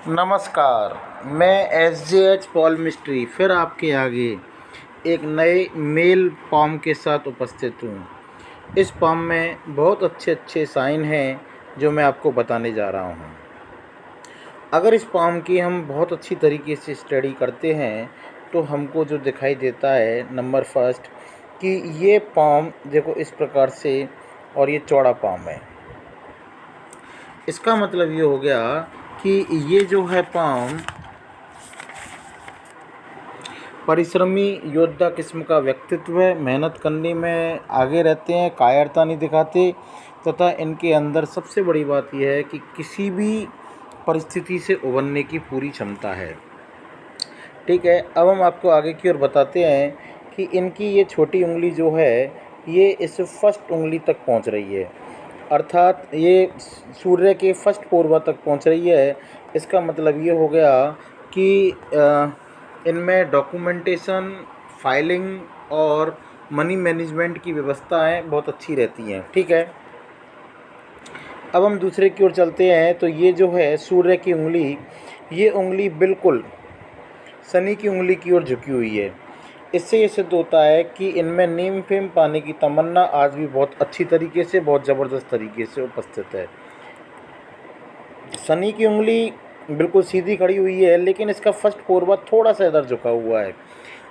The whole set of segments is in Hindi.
नमस्कार। मैं एस.जे.एच. पॉल मिस्ट्री फिर आपके आगे एक नए मेल पॉम के साथ उपस्थित हूँ। इस पॉम में बहुत अच्छे अच्छे साइन हैं जो मैं आपको बताने जा रहा हूँ। अगर इस पॉम की हम बहुत अच्छी तरीके से स्टडी करते हैं तो हमको जो दिखाई देता है नंबर फर्स्ट कि ये पॉम देखो इस प्रकार से, और ये चौड़ा पॉम है। इसका मतलब ये हो गया कि ये जो है पॉम परिश्रमी योद्धा किस्म का व्यक्तित्व है, मेहनत करने में आगे रहते हैं, कायरता नहीं दिखाते, तथा इनके अंदर सबसे बड़ी बात यह है कि किसी भी परिस्थिति से उबरने की पूरी क्षमता है। ठीक है, अब हम आपको आगे की ओर बताते हैं कि इनकी ये छोटी उंगली जो है ये इस फर्स्ट उंगली तक पहुंच रही है, अर्थात ये सूर्य के फर्स्ट पूर्वा तक पहुंच रही है। इसका मतलब ये हो गया कि इनमें डॉक्यूमेंटेशन, फाइलिंग और मनी मैनेजमेंट की व्यवस्थाएं बहुत अच्छी रहती हैं। ठीक है, अब हम दूसरे की ओर चलते हैं तो ये जो है सूर्य की उंगली, ये उंगली बिल्कुल शनि की उंगली की ओर झुकी हुई है। इससे ये सिद्ध होता है कि इनमें नेम फेम पाने की तमन्ना आज भी बहुत अच्छी तरीके से, बहुत ज़बरदस्त तरीके से उपस्थित है। शनि की उंगली बिल्कुल सीधी खड़ी हुई है, लेकिन इसका फर्स्ट फोरवा थोड़ा सा इधर झुका हुआ है,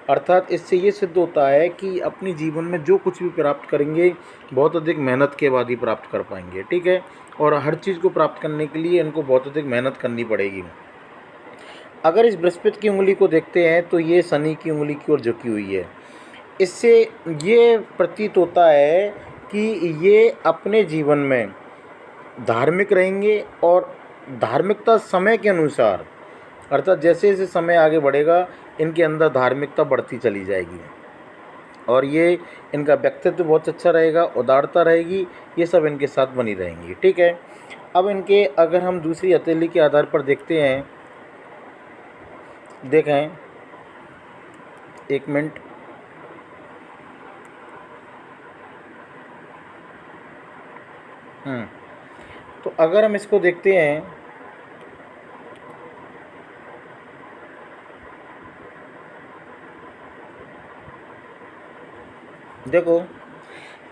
अर्थात इससे ये सिद्ध होता है कि अपने जीवन में जो कुछ भी प्राप्त करेंगे बहुत अधिक मेहनत के बाद ही प्राप्त कर पाएंगे। ठीक है, और हर चीज़ को प्राप्त करने के लिए इनको बहुत अधिक मेहनत करनी पड़ेगी। अगर इस बृहस्पति की उंगली को देखते हैं तो ये शनि की उंगली की ओर झुकी हुई है। इससे ये प्रतीत होता है कि ये अपने जीवन में धार्मिक रहेंगे, और धार्मिकता समय के अनुसार, अर्थात जैसे जैसे समय आगे बढ़ेगा इनके अंदर धार्मिकता बढ़ती चली जाएगी, और ये इनका व्यक्तित्व बहुत अच्छा रहेगा, उदारता रहेगी, ये सब इनके साथ बनी रहेंगी। ठीक है, अब इनके अगर हम दूसरी हथेली के आधार पर देखते हैं, देखें एक मिनट, तो अगर हम इसको देखते हैं देखो,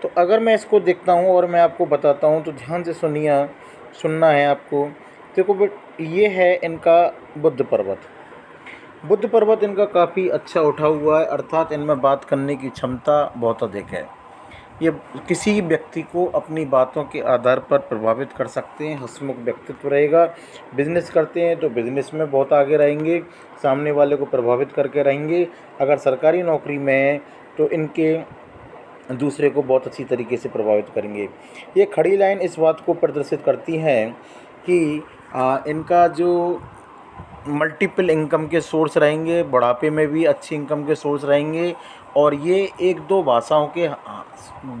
तो अगर मैं इसको देखता हूँ और मैं आपको बताता हूँ तो ध्यान से सुनना है आपको। देखो बट ये है इनका बुद्ध पर्वत। बुद्ध पर्वत इनका काफ़ी अच्छा उठा हुआ है, अर्थात इनमें बात करने की क्षमता बहुत अधिक है। ये किसी व्यक्ति को अपनी बातों के आधार पर प्रभावित कर सकते हैं, हंसमुख व्यक्तित्व रहेगा। बिजनेस करते हैं तो बिजनेस में बहुत आगे रहेंगे, सामने वाले को प्रभावित करके रहेंगे। अगर सरकारी नौकरी में है तो इनके दूसरे को बहुत अच्छी तरीके से प्रभावित करेंगे। ये खड़ी लाइन इस बात को प्रदर्शित करती हैं कि इनका जो मल्टीपल इनकम के सोर्स रहेंगे, बुढ़ापे में भी अच्छी इनकम के सोर्स रहेंगे, और ये एक दो भाषाओं के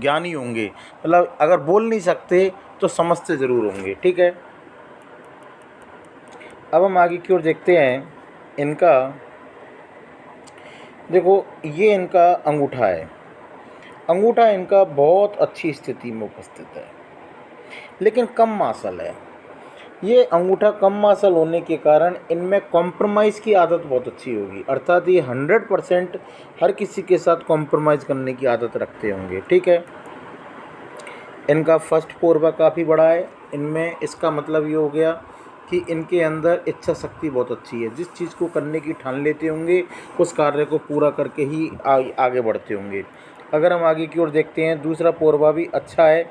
ज्ञानी होंगे, मतलब अगर बोल नहीं सकते तो समझते ज़रूर होंगे। ठीक है, अब हम आगे की ओर देखते हैं। इनका देखो ये इनका अंगूठा है, अंगूठा इनका बहुत अच्छी स्थिति में उपस्थित है, लेकिन कम मासल है। ये अंगूठा कम मासल होने के कारण इनमें कॉम्प्रोमाइज़ की आदत बहुत अच्छी होगी, अर्थात ये 100% हर किसी के साथ कॉम्प्रोमाइज़ करने की आदत रखते होंगे। ठीक है, इनका फर्स्ट पोरवा काफ़ी बड़ा है इनमें, इसका मतलब ये हो गया कि इनके अंदर इच्छा शक्ति बहुत अच्छी है। जिस चीज़ को करने की ठान लेते होंगे उस कार्य को पूरा करके ही आगे बढ़ते होंगे। अगर हम आगे की ओर देखते हैं, दूसरा पोरवा भी अच्छा है,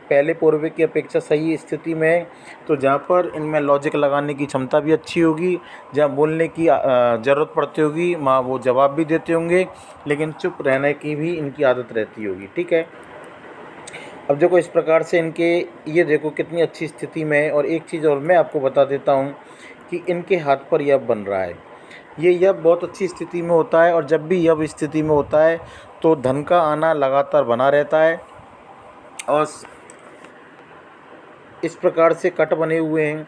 पहले पोरवे की अपेक्षा सही स्थिति में है। तो जहाँ पर इनमें लॉजिक लगाने की क्षमता भी अच्छी होगी, जहाँ बोलने की ज़रूरत पड़ती होगी वहाँ वो जवाब भी देते होंगे, लेकिन चुप रहने की भी इनकी आदत रहती होगी। ठीक है, अब देखो इस प्रकार से इनके, ये देखो कितनी अच्छी स्थिति में है। और एक चीज़ और मैं आपको बता देता हूँ कि इनके हाथ पर यब बन रहा है, ये यब बहुत अच्छी स्थिति में होता है, और जब भी यब स्थिति में होता है तो धन का आना लगातार बना रहता है। और इस प्रकार से कट बने हुए हैं,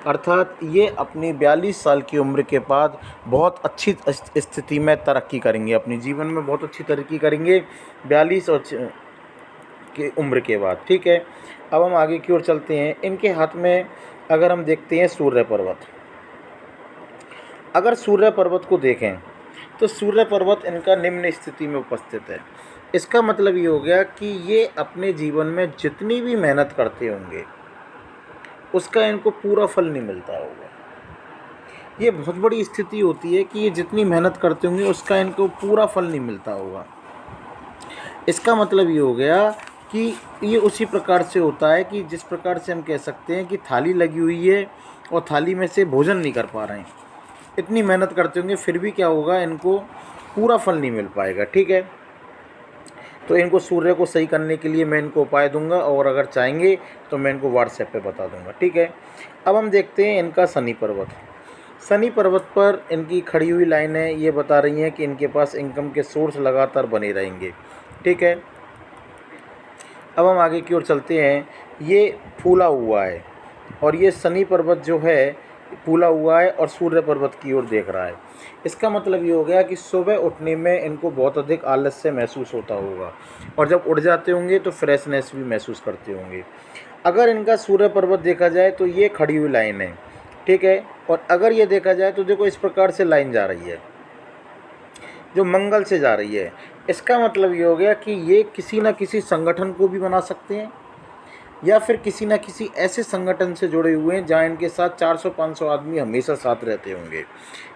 अर्थात ये अपनी 42 साल की उम्र के बाद बहुत अच्छी स्थिति में तरक्की करेंगे, अपने जीवन में बहुत अच्छी तरक्की करेंगे 42 और की उम्र के बाद। ठीक है, अब हम आगे की ओर चलते हैं। इनके हाथ में अगर हम देखते हैं सूर्य पर्वत, अगर सूर्य पर्वत को देखें तो सूर्य पर्वत इनका निम्न स्थिति में उपस्थित है। इसका मतलब ये हो गया कि ये अपने जीवन में जितनी भी मेहनत करते होंगे उसका इनको पूरा फल नहीं मिलता होगा। ये बहुत बड़ी स्थिति होती है कि ये जितनी मेहनत करते होंगे उसका इनको पूरा फल नहीं मिलता होगा। इसका मतलब ये हो गया कि ये उसी प्रकार से होता है कि जिस प्रकार से हम कह सकते हैं कि थाली लगी हुई है और थाली में से भोजन नहीं कर पा रहे हैं। इतनी मेहनत करते होंगे फिर भी क्या होगा, इनको पूरा फल नहीं मिल पाएगा। ठीक है, तो इनको सूर्य को सही करने के लिए मैं इनको उपाय दूंगा और अगर चाहेंगे तो मैं इनको व्हाट्सएप पे बता दूंगा। ठीक है, अब हम देखते हैं इनका शनि पर्वत। शनि पर्वत पर इनकी खड़ी हुई लाइनें ये बता रही हैं कि इनके पास इनकम के सोर्स लगातार बने रहेंगे। ठीक है, अब हम आगे की ओर चलते हैं। ये फूला हुआ है और ये शनि पर्वत जो है फूला हुआ है और सूर्य पर्वत की ओर देख रहा है। इसका मतलब ये हो गया कि सुबह उठने में इनको बहुत अधिक आलस्य महसूस होता होगा और जब उठ जाते होंगे तो फ्रेशनेस भी महसूस करते होंगे। अगर इनका सूर्य पर्वत देखा जाए तो ये खड़ी हुई लाइन है। ठीक है, और अगर ये देखा जाए तो देखो इस प्रकार से लाइन जा रही है जो मंगल से जा रही है। इसका मतलब ये हो गया कि ये किसी न किसी संगठन को भी बना सकते हैं या फिर किसी न किसी ऐसे संगठन से जुड़े हुए हैं जहाँ इनके साथ 400-500 आदमी हमेशा साथ रहते होंगे।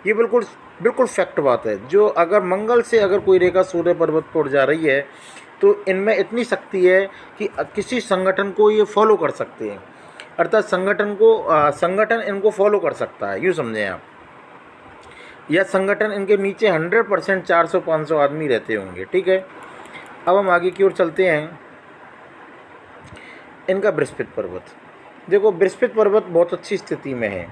ये बिल्कुल बिल्कुल फैक्ट बात है। जो अगर मंगल से अगर कोई रेखा सूर्य पर्वत पर उड़ जा रही है तो इनमें इतनी शक्ति है कि किसी संगठन को ये फॉलो कर सकते हैं, अर्थात संगठन इनको फॉलो कर सकता है, यूँ समझें आप। यह संगठन इनके नीचे 100% 400-500 आदमी रहते होंगे। ठीक है, अब हम आगे की ओर चलते हैं। इनका बृहस्पति पर्वत, देखो बृहस्पति पर्वत बहुत अच्छी स्थिति में है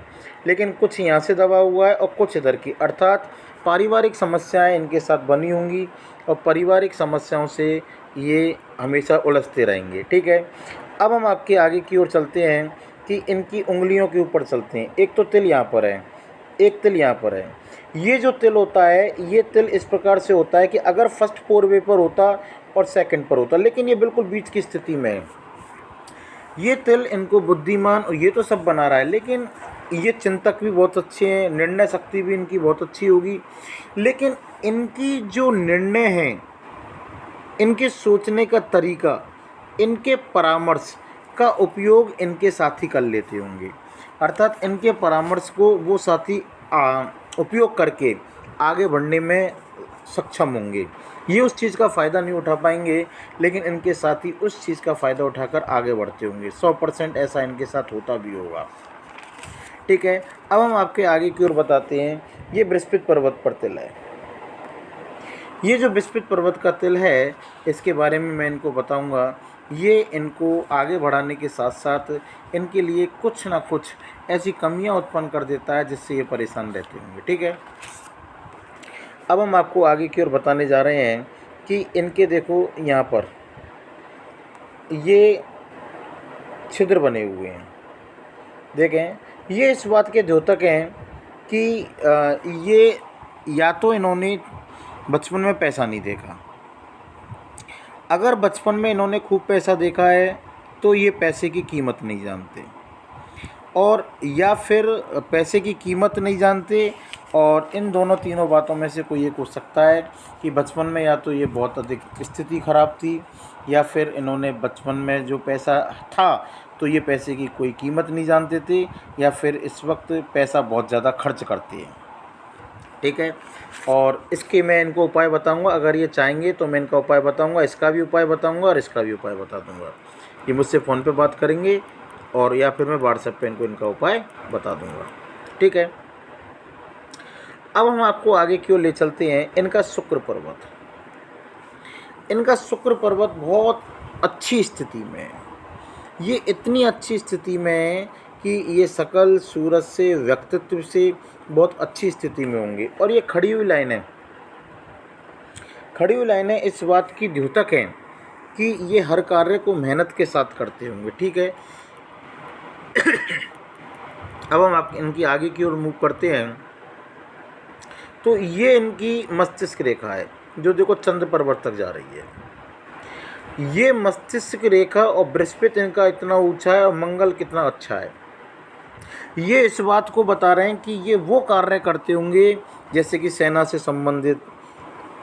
लेकिन कुछ यहाँ से दबा हुआ है और कुछ इधर की, अर्थात पारिवारिक समस्याएं इनके साथ बनी होंगी और पारिवारिक समस्याओं से ये हमेशा उलझते रहेंगे। ठीक है, अब हम आपके आगे की ओर चलते हैं कि इनकी उंगलियों के ऊपर चलते हैं। एक तो तिल यहाँ पर है, एक तिल यहाँ पर है। ये जो तिल होता है ये तिल इस प्रकार से होता है कि अगर फर्स्ट 4 वे पर होता और सेकंड पर होता, लेकिन ये बिल्कुल बीच की स्थिति में है। ये तिल इनको बुद्धिमान और ये तो सब बना रहा है, लेकिन ये चिंतक भी बहुत अच्छे हैं, निर्णय शक्ति भी इनकी बहुत अच्छी होगी, लेकिन इनकी जो निर्णय हैं, इनके सोचने का तरीका, इनके परामर्श का उपयोग इनके साथी कर लेते होंगे, अर्थात इनके परामर्श को वो साथी उपयोग करके आगे बढ़ने में सक्षम होंगे। ये उस चीज़ का फ़ायदा नहीं उठा पाएंगे लेकिन इनके साथी उस चीज़ का फ़ायदा उठाकर आगे बढ़ते होंगे। 100% ऐसा इनके साथ होता भी होगा। ठीक है, अब हम आपके आगे की ओर बताते हैं। ये बृहस्पति पर्वत पर तिल है। ये जो बृहस्पति पर्वत का तिल है इसके बारे में मैं इनको बताऊंगा। ये इनको आगे बढ़ाने के साथ साथ इनके लिए कुछ ना कुछ ऐसी कमियां उत्पन्न कर देता है जिससे ये परेशान रहते होंगे। ठीक है, अब हम आपको आगे की ओर बताने जा रहे हैं कि इनके देखो यहाँ पर ये छिद्र बने हुए हैं, देखें। ये इस बात के द्योतक हैं कि ये या तो इन्होंने बचपन में पैसा नहीं देखा। अगर बचपन में इन्होंने खूब पैसा देखा है तो ये पैसे की कीमत नहीं जानते, और या फिर पैसे की कीमत नहीं जानते, और इन दोनों तीनों बातों में से कोई एक हो सकता है कि बचपन में या तो ये बहुत अधिक स्थिति ख़राब थी या फिर इन्होंने बचपन में जो पैसा था तो ये पैसे की कोई कीमत नहीं जानते थे, या फिर इस वक्त पैसा बहुत ज़्यादा खर्च करते हैं। ठीक है, और इसके मैं इनको उपाय बताऊंगा। अगर ये चाहेंगे तो मैं इनका उपाय बताऊंगा, इसका भी उपाय बताऊंगा और इसका भी उपाय बता दूंगा। ये मुझसे फ़ोन पे बात करेंगे और या फिर मैं व्हाट्सएप पे इनको इनका उपाय बता दूंगा। ठीक है, अब हम आपको आगे की ओर ले चलते हैं। इनका शुक्र पर्वत, इनका शुक्र पर्वत बहुत अच्छी स्थिति में है। ये इतनी अच्छी स्थिति में है कि ये सकल सूरत से, व्यक्तित्व से बहुत अच्छी स्थिति में होंगे। और ये खड़ी हुई लाइनें इस बात की द्योतक हैं कि ये हर कार्य को मेहनत के साथ करते होंगे। ठीक है, अब हम आप इनकी आगे की ओर मूव करते हैं। तो ये इनकी मस्तिष्क रेखा है जो देखो चंद्र पर्वत तक जा रही है। ये मस्तिष्क रेखा और बृहस्पति इनका इतना ऊंचा है और मंगल कितना अच्छा है। ये इस बात को बता रहे हैं कि ये वो कार्य करते होंगे जैसे कि सेना से संबंधित,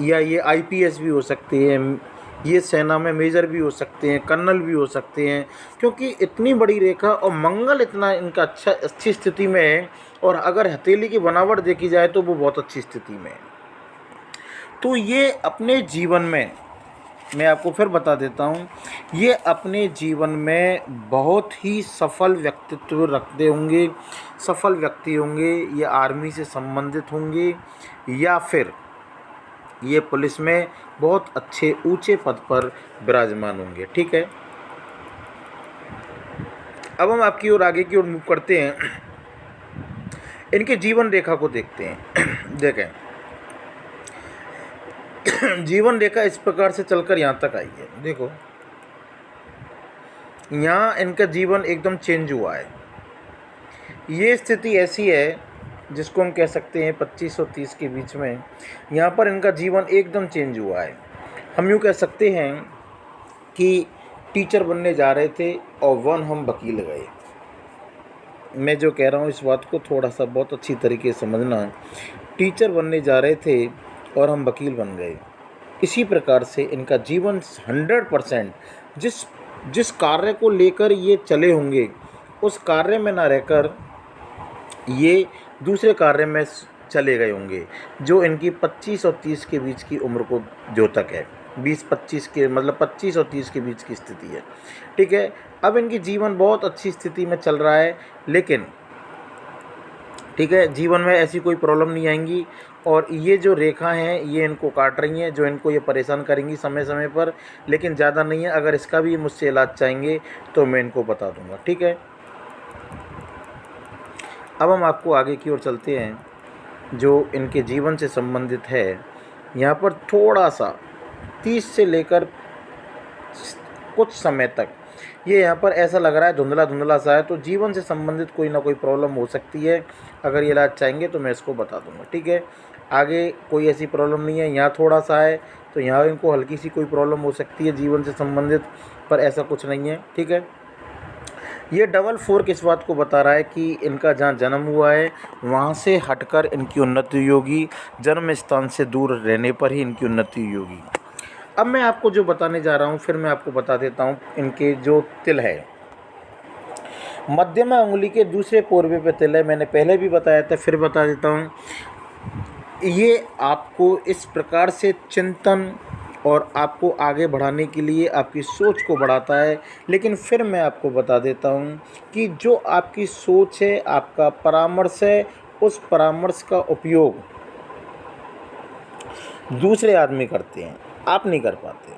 या ये आईपीएस भी हो सकते हैं, ये सेना में मेजर भी हो सकते हैं, कर्नल भी हो सकते हैं, क्योंकि इतनी बड़ी रेखा और मंगल इतना इनका अच्छी स्थिति में है। और अगर हथेली की बनावट देखी जाए तो वो बहुत अच्छी स्थिति में है। तो ये अपने जीवन में, मैं आपको फिर बता देता हूँ, ये अपने जीवन में बहुत ही सफल व्यक्तित्व रखते होंगे, सफल व्यक्ति होंगे। ये आर्मी से संबंधित होंगे या फिर ये पुलिस में बहुत अच्छे ऊंचे पद पर विराजमान होंगे। ठीक है, अब हम आपकी ओर आगे की ओर मूव करते हैं, इनके जीवन रेखा को देखते हैं। देखें, जीवन रेखा इस प्रकार से चलकर यहाँ तक आई है। देखो, यहाँ इनका जीवन एकदम चेंज हुआ है। ये स्थिति ऐसी है जिसको हम कह सकते हैं 25 और 30 के बीच में यहाँ पर इनका जीवन एकदम चेंज हुआ है। हम यूँ कह सकते हैं कि टीचर बनने जा रहे थे और वन हम वकील गए। मैं जो कह रहा हूँ इस बात को थोड़ा सा बहुत अच्छी तरीके से समझना। टीचर बनने जा रहे थे और हम वकील बन गए। इसी प्रकार से इनका जीवन 100% जिस जिस कार्य को लेकर ये चले होंगे उस कार्य में ना रहकर ये दूसरे कार्य में चले गए होंगे, जो इनकी 25 और 30 के बीच की उम्र को जो तक है, 20-25 के मतलब 25 और 30 के बीच की स्थिति है। ठीक है, अब इनकी जीवन बहुत अच्छी स्थिति में चल रहा है, लेकिन ठीक है, जीवन में ऐसी कोई प्रॉब्लम नहीं आएंगी। और ये जो रेखा हैं ये इनको काट रही हैं, जो इनको ये परेशान करेंगी समय समय पर, लेकिन ज़्यादा नहीं है। अगर इसका भी मुझसे इलाज चाहेंगे तो मैं इनको बता दूंगा। ठीक है, अब हम आपको आगे की ओर चलते हैं जो इनके जीवन से संबंधित है। यहाँ पर थोड़ा सा 30 से लेकर कुछ समय तक ये यहाँ पर ऐसा लग रहा है धुंधला धुंधला सा है, तो जीवन से संबंधित कोई ना कोई प्रॉब्लम हो सकती है। अगर ये इलाज चाहेंगे तो मैं इसको बता दूंगा। ठीक है, आगे कोई ऐसी प्रॉब्लम नहीं है। यहाँ थोड़ा सा है तो यहाँ इनको हल्की सी कोई प्रॉब्लम हो सकती है जीवन से संबंधित, पर ऐसा कुछ नहीं है। ठीक है, ये 4 किस बात को बता रहा है कि इनका जहाँ जन्म हुआ है वहाँ से हटकर इनकी उन्नति होगी, जन्म स्थान से दूर रहने पर ही इनकी उन्नति होगी। अब मैं आपको जो बताने जा रहा हूँ फिर मैं आपको बता देता हूँ। इनके जो तिल है, मध्यमा उंगली के दूसरे पोरवे पे तिल है। मैंने पहले भी बताया था, फिर बता देता हूँ। ये आपको इस प्रकार से चिंतन और आपको आगे बढ़ाने के लिए आपकी सोच को बढ़ाता है। लेकिन फिर मैं आपको बता देता हूँ कि जो आपकी सोच है, आपका परामर्श है, उस परामर्श का उपयोग दूसरे आदमी करते हैं, आप नहीं कर पाते।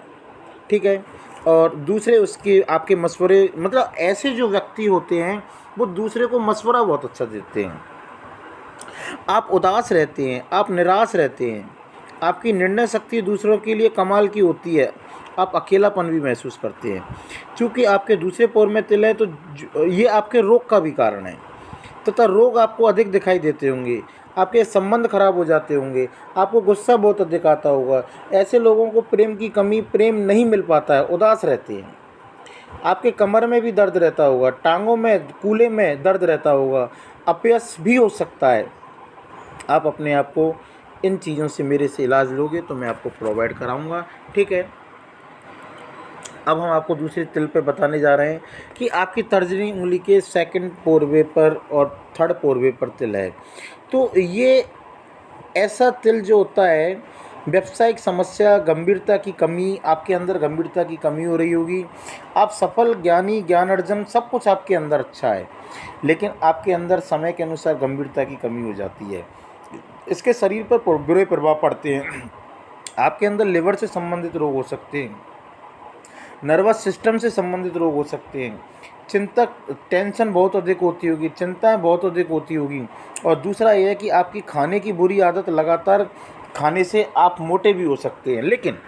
ठीक है, और दूसरे उसके आपके मशवरे, मतलब ऐसे जो व्यक्ति होते हैं वो दूसरे को मशवरा बहुत अच्छा देते हैं। आप उदास रहते हैं, आप निराश रहते हैं, आपकी निर्णय शक्ति दूसरों के लिए कमाल की होती है, आप अकेलापन भी महसूस करते हैं। क्योंकि आपके दूसरे पोर में तिल है तो ये आपके रोग का भी कारण है, तथा रोग आपको अधिक दिखाई देते होंगे, आपके संबंध खराब हो जाते होंगे, आपको गुस्सा बहुत अधिक आता होगा। ऐसे लोगों को प्रेम की कमी, प्रेम नहीं मिल पाता है, उदास रहते हैं। आपके कमर में भी दर्द रहता होगा, टांगों में, कूल्हे में दर्द रहता होगा, अपयश भी हो सकता है। आप अपने आप को इन चीज़ों से मेरे से इलाज लोगे तो मैं आपको प्रोवाइड कराऊंगा। ठीक है, अब हम आपको दूसरे तिल पे बताने जा रहे हैं कि आपकी तर्जनी उंगली के सेकंड पोरवे पर और थर्ड पोरवे पर तिल है। तो ये ऐसा तिल जो होता है, व्यावसायिक समस्या, गंभीरता की कमी, आपके अंदर गंभीरता की कमी हो रही होगी। आप सफल, ज्ञानी, ज्ञान अर्जन सब कुछ आपके अंदर अच्छा है, लेकिन आपके अंदर समय के अनुसार गंभीरता की कमी हो जाती है। इसके शरीर पर बुरे प्रभाव पड़ते हैं। आपके अंदर लिवर से संबंधित रोग हो सकते हैं, नर्वस सिस्टम से संबंधित रोग हो सकते हैं, चिंतक, टेंशन बहुत अधिक होती होगी, चिंताएं बहुत अधिक होती होगी। और दूसरा यह है कि आपकी खाने की बुरी आदत, लगातार खाने से आप मोटे भी हो सकते हैं। लेकिन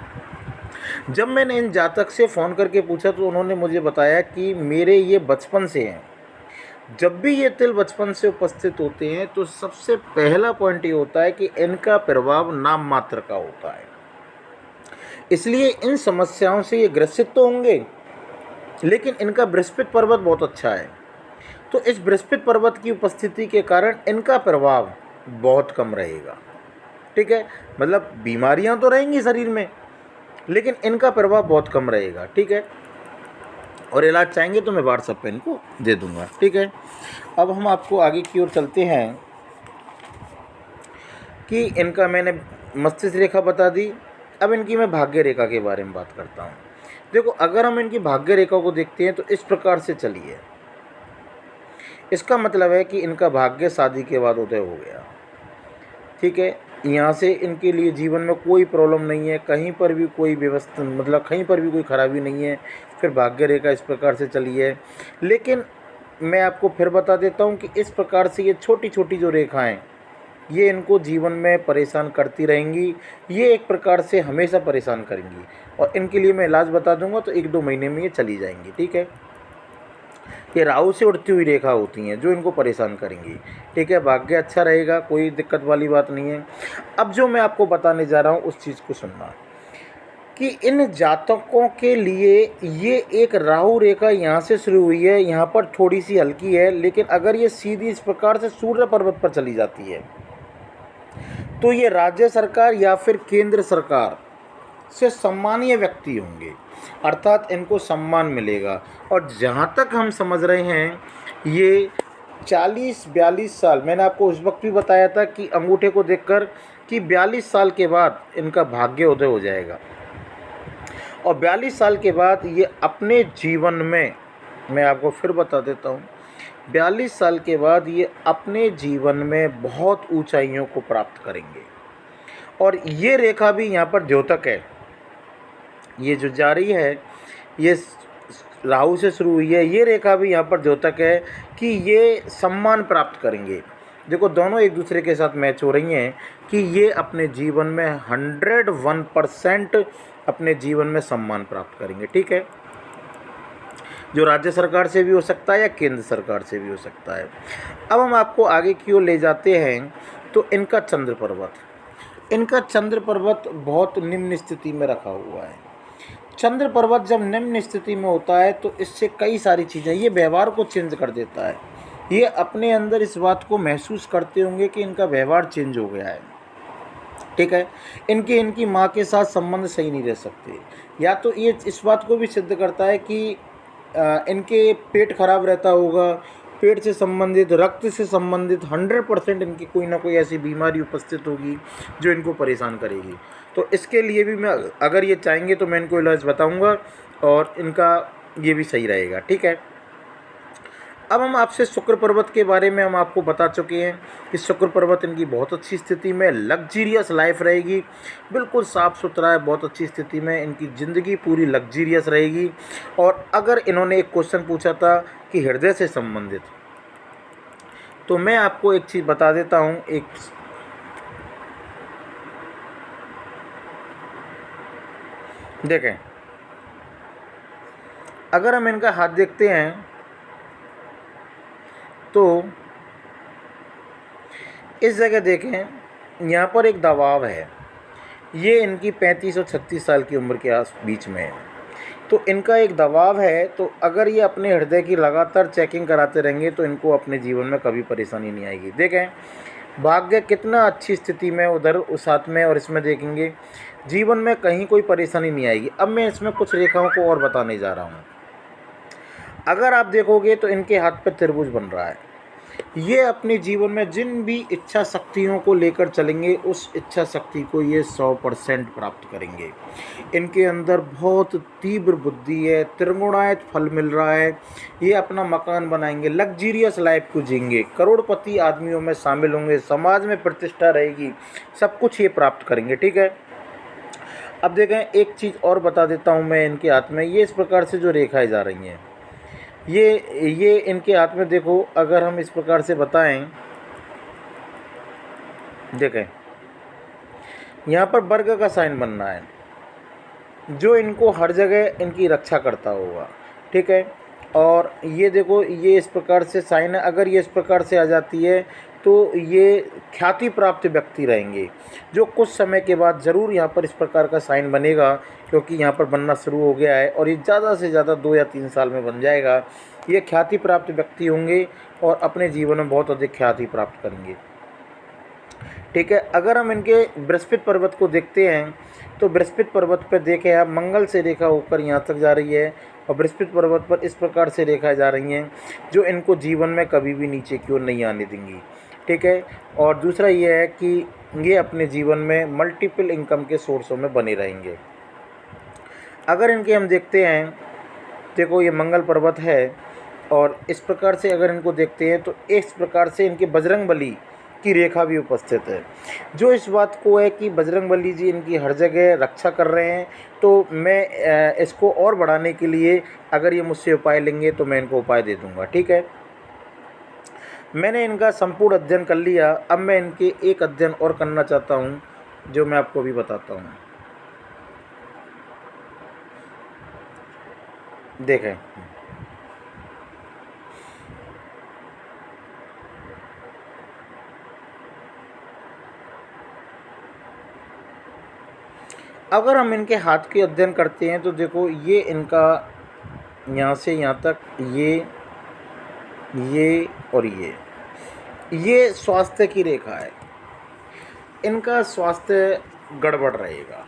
जब मैंने इन जातक से फ़ोन करके पूछा तो उन्होंने मुझे बताया कि मेरे ये बचपन से हैं। जब भी ये तिल बचपन से उपस्थित होते हैं तो सबसे पहला पॉइंट ये होता है कि इनका प्रभाव नाम मात्र का होता है। इसलिए इन समस्याओं से ये ग्रसित तो होंगे, लेकिन इनका बृहस्पति पर्वत बहुत अच्छा है। तो इस बृहस्पति पर्वत की उपस्थिति के कारण इनका प्रभाव बहुत कम रहेगा। ठीक है, मतलब बीमारियां तो रहेंगी शरीर में, लेकिन इनका प्रभाव बहुत कम रहेगा। ठीक है, और इलाज चाहेंगे तो मैं व्हाट्सएप पे इनको दे दूंगा। ठीक है, अब हम आपको आगे की ओर चलते हैं कि इनका मैंने मस्तिष्क रेखा बता दी। अब इनकी मैं भाग्य रेखा के बारे में बात करता हूँ। देखो, अगर हम इनकी भाग्य रेखा को देखते हैं तो इस प्रकार से चली है। इसका मतलब है कि इनका भाग्य शादी के बाद उदय हो गया। ठीक है, यहाँ से इनके लिए जीवन में कोई प्रॉब्लम नहीं है, कहीं पर भी कोई व्यवस्था, मतलब कहीं पर भी कोई खराबी नहीं है। फिर भाग्य रेखा इस प्रकार से चली है। लेकिन मैं आपको फिर बता देता हूँ कि इस प्रकार से ये छोटी छोटी जो रेखाएं, ये इनको जीवन में परेशान करती रहेंगी। ये एक प्रकार से हमेशा परेशान करेंगी, और इनके लिए मैं इलाज बता दूंगा तो 1-2 महीने में ये चली जाएंगी। ठीक है, ये राहु से उड़ती हुई रेखा होती हैं जो इनको परेशान करेंगी। ठीक है, भाग्य अच्छा रहेगा, कोई दिक्कत वाली बात नहीं है। अब जो मैं आपको बताने जा रहा हूँ उस चीज़ को सुनना कि इन जातकों के लिए ये एक राहु रेखा यहाँ से शुरू हुई है, यहाँ पर थोड़ी सी हल्की है, लेकिन अगर ये सीधी इस प्रकार से सूर्य पर्वत पर चली जाती है तो ये राज्य सरकार या फिर केंद्र सरकार से सम्मानीय व्यक्ति होंगे, अर्थात इनको सम्मान मिलेगा। और जहाँ तक हम समझ रहे हैं, ये 40-42 साल, मैंने आपको उस वक्त भी बताया था कि अंगूठे को देखकर कि 42 साल के बाद इनका भाग्य उदय हो जाएगा। और 42 साल के बाद ये अपने जीवन में, मैं आपको फिर बता देता हूँ, 42 साल के बाद ये अपने जीवन में बहुत ऊंचाइयों को प्राप्त करेंगे। और ये रेखा भी यहाँ पर द्योतक है, ये जो जा रही है ये राहु से शुरू हुई है, ये रेखा भी यहाँ पर द्योतक है कि ये सम्मान प्राप्त करेंगे। देखो, दोनों एक दूसरे के साथ मैच हो रही हैं कि ये अपने जीवन में 101% अपने जीवन में सम्मान प्राप्त करेंगे। ठीक है, जो राज्य सरकार से भी हो सकता है या केंद्र सरकार से भी हो सकता है। अब हम आपको आगे की ओर ले जाते हैं तो इनका चंद्र पर्वत, इनका चंद्र पर्वत बहुत निम्न स्थिति में रखा हुआ है। चंद्र पर्वत जब निम्न स्थिति में होता है तो इससे कई सारी चीज़ें, ये व्यवहार को चेंज कर देता है। ये अपने अंदर इस बात को महसूस करते होंगे कि इनका व्यवहार चेंज हो गया है। ठीक है, इनकी माँ के साथ संबंध सही नहीं रह सकते, या तो ये इस बात को भी सिद्ध करता है कि इनके पेट खराब रहता होगा, पेट से संबंधित, रक्त से संबंधित 100% इनकी कोई ना कोई ऐसी बीमारी उपस्थित होगी जो इनको परेशान करेगी। तो इसके लिए भी मैं, अगर ये चाहेंगे तो मैं इनको इलाज बताऊंगा और इनका ये भी सही रहेगा। ठीक है, अब हम आपसे शुक्र पर्वत के बारे में हम आपको बता चुके हैं कि शुक्र पर्वत इनकी बहुत अच्छी स्थिति में, लग्जीरियस लाइफ रहेगी, बिल्कुल साफ़ सुथरा है, बहुत अच्छी स्थिति में, इनकी ज़िंदगी पूरी लग्जीरियस रहेगी। और अगर इन्होंने एक क्वेश्चन पूछा था कि हृदय से संबंधित, तो मैं आपको एक चीज़ बता देता हूँ। एक देखें, अगर हम इनका हाथ देखते हैं तो इस जगह देखें, यहाँ पर एक दबाव है, ये इनकी 35 और 36 साल की उम्र के बीच में है, तो इनका एक दबाव है। तो अगर ये अपने हृदय की लगातार चेकिंग कराते रहेंगे तो इनको अपने जीवन में कभी परेशानी नहीं आएगी। देखें, भाग्य कितना अच्छी स्थिति में उधर उस हाथ में, और इसमें देखेंगे जीवन में कहीं कोई परेशानी नहीं आएगी। अब मैं इसमें कुछ रेखाओं को और बताने जा रहा हूँ। अगर आप देखोगे तो इनके हाथ पे त्रिभुज बन रहा है। ये अपने जीवन में जिन भी इच्छा शक्तियों को लेकर चलेंगे, उस इच्छा शक्ति को ये 100% प्राप्त करेंगे। इनके अंदर बहुत तीव्र बुद्धि है, त्रिगुणायत फल मिल रहा है। ये अपना मकान बनाएंगे, लग्जीरियस लाइफ को जिएंगे, करोड़पति आदमियों में शामिल होंगे, समाज में प्रतिष्ठा रहेगी, सब कुछ ये प्राप्त करेंगे। ठीक है, अब देखें, एक चीज़ और बता देता हूँ मैं इनके हाथ में। ये इस प्रकार से जो रेखाएं जा रही हैं, ये इनके हाथ में देखो, अगर हम इस प्रकार से बताएं, देखें यहाँ पर वर्ग का साइन बनना है जो इनको हर जगह इनकी रक्षा करता होगा। ठीक है, और ये देखो, ये इस प्रकार से साइन है। अगर ये इस प्रकार से आ जाती है तो ये ख्याति प्राप्त व्यक्ति रहेंगे, जो कुछ समय के बाद ज़रूर यहाँ पर इस प्रकार का साइन बनेगा, क्योंकि यहाँ पर बनना शुरू हो गया है और ये ज़्यादा से ज़्यादा 2 या 3 साल में बन जाएगा। ये ख्याति प्राप्त व्यक्ति होंगे और अपने जीवन में बहुत अधिक ख्याति प्राप्त करेंगे। ठीक है, अगर हम इनके बृहस्पति पर्वत को देखते हैं तो बृहस्पति पर्वत पर देखें आप, मंगल से रेखा होकर यहाँ तक जा रही है और बृहस्पति पर्वत पर इस प्रकार से रेखा जा रही हैं जो इनको जीवन में कभी भी नीचे की ओर नहीं आने देंगी। ठीक है, और दूसरा ये है कि ये अपने जीवन में मल्टीपल इनकम के सोर्सों में बने रहेंगे। अगर इनके हम देखते हैं, देखो ये मंगल पर्वत है और इस प्रकार से अगर इनको देखते हैं तो इस प्रकार से इनके बजरंगबली की रेखा भी उपस्थित है, जो इस बात को है कि बजरंगबली जी इनकी हर जगह रक्षा कर रहे हैं। तो मैं इसको और बढ़ाने के लिए अगर ये मुझसे उपाय लेंगे तो मैं इनको उपाय दे दूंगा। ठीक है, मैंने इनका संपूर्ण अध्ययन कर लिया, अब मैं इनके एक अध्ययन और करना चाहता हूँ जो मैं आपको भी बताता हूँ। देखें, अगर हम इनके हाथ के अध्ययन करते हैं तो देखो ये इनका यहाँ से यहाँ तक ये और ये स्वास्थ्य की रेखा है। इनका स्वास्थ्य गड़बड़ रहेगा,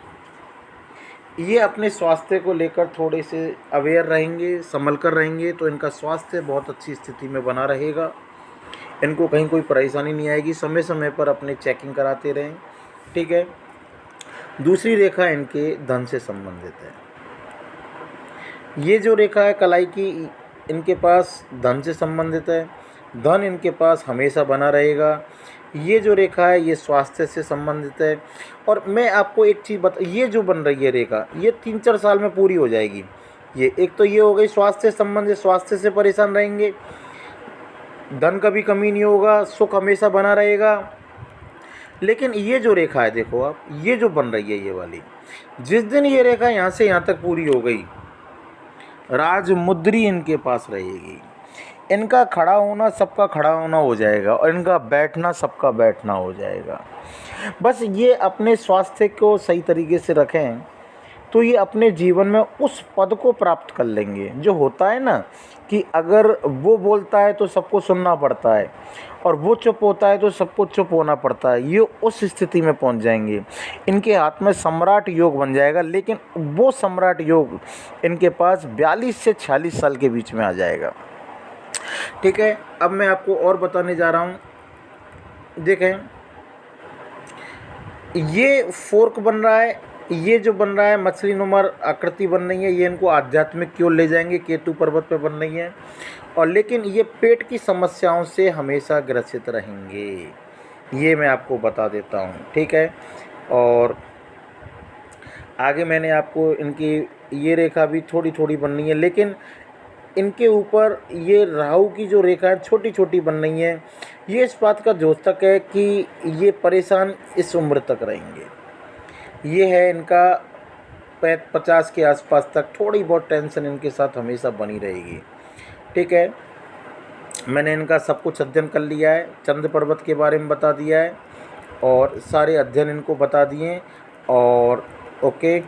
ये अपने स्वास्थ्य को लेकर थोड़े से अवेयर रहेंगे, संभल कर रहेंगे तो इनका स्वास्थ्य बहुत अच्छी स्थिति में बना रहेगा। इनको कहीं कोई परेशानी नहीं आएगी, समय समय पर अपने चेकिंग कराते रहें। ठीक है, दूसरी रेखा इनके धन से संबंधित है। ये जो रेखा है कलाई की, इनके पास धन से संबंधित है, धन इनके पास हमेशा बना रहेगा। ये जो रेखा है ये स्वास्थ्य से संबंधित है। और मैं आपको एक चीज़ ये जो बन रही है रेखा, ये 3-4 साल में पूरी हो जाएगी। ये एक तो ये हो गई स्वास्थ्य से संबंधित, स्वास्थ्य से परेशान रहेंगे, धन का भी कमी नहीं होगा, सुख हमेशा बना रहेगा। लेकिन ये जो रेखा है देखो आप, ये जो बन रही है ये वाली, जिस दिन ये रेखा यहाँ से यहाँ तक पूरी हो गई, राजमुद्री इनके पास रहेगी। इनका खड़ा होना सबका खड़ा होना हो जाएगा और इनका बैठना सबका बैठना हो जाएगा। बस ये अपने स्वास्थ्य को सही तरीके से रखें तो ये अपने जीवन में उस पद को प्राप्त कर लेंगे। जो होता है ना कि अगर वो बोलता है तो सबको सुनना पड़ता है और वो चुप होता है तो सबको चुप होना पड़ता है, ये उस स्थिति में पहुंच जाएंगे। इनके हाथ में सम्राट योग बन जाएगा, लेकिन वो सम्राट योग इनके पास 42 से 46 साल के बीच में आ जाएगा। ठीक है, अब मैं आपको और बताने जा रहा हूँ। देखें, ये फोर्क बन रहा है, ये जो बन रहा है मछली नुमा आकृति बन रही है, ये इनको आध्यात्मिक की ओर ले जाएंगे, केतु पर्वत पे बन रही है। और लेकिन ये पेट की समस्याओं से हमेशा ग्रसित रहेंगे, ये मैं आपको बता देता हूँ। ठीक है, और आगे मैंने आपको इनकी ये रेखा भी थोड़ी थोड़ी बन रही है, लेकिन इनके ऊपर ये राहु की जो रेखा है छोटी छोटी बन रही है, ये इस बात का द्योतक है कि ये परेशान इस उम्र तक रहेंगे। ये है इनका 50 के आसपास तक थोड़ी बहुत टेंशन इनके साथ हमेशा बनी रहेगी। ठीक है, मैंने इनका सब कुछ अध्ययन कर लिया है, चंद्र पर्वत के बारे में बता दिया है और सारे अध्ययन इनको बता दिए। और ओके।